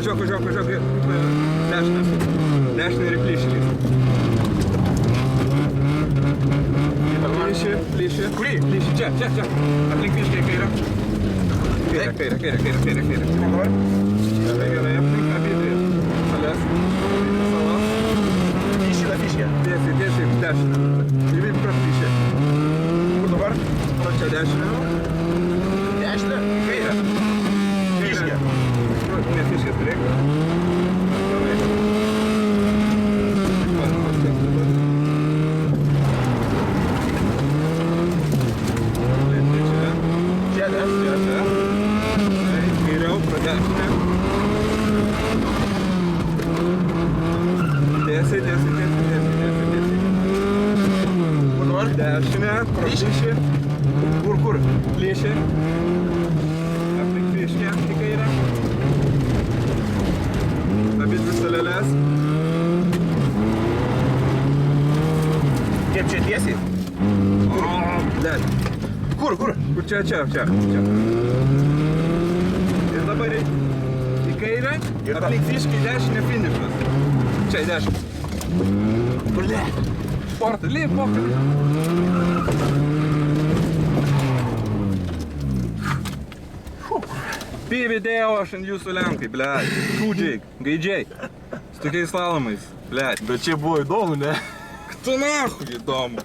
Važiuok. Dešinę ir plyšį. Plyšį. Kurį? Plyšį, čia. Aplink plyšį kairę. Kairę. Dabar. Gerai, aplink abidvi. Salės. Salas. Plyšį. Tiesiai, dešinę. Ir vip kart plyšį. Kur dabar? Čia dešinę. Dešinę? Kairę. Plyšį. Ne plyšį, turėk. Dešinę, plyšį. Kur? Plyšį. Aplink plyšį, į kairę. Abidvi saleles. Kaip čia tiesiai? Kur? Kur čia. Ir dabar į kairę. Ir aplink plyšį į dešinę finišas. Čia į dešinę. Ble. Porta, lėp, pokalį. Video aš ant jūsų lenkai, blėt. Šūdžiai, gaidžiai. Su tokiais slalomais, blėt. Bet čia buvo įdomu, ne? Tu nahui įdomu.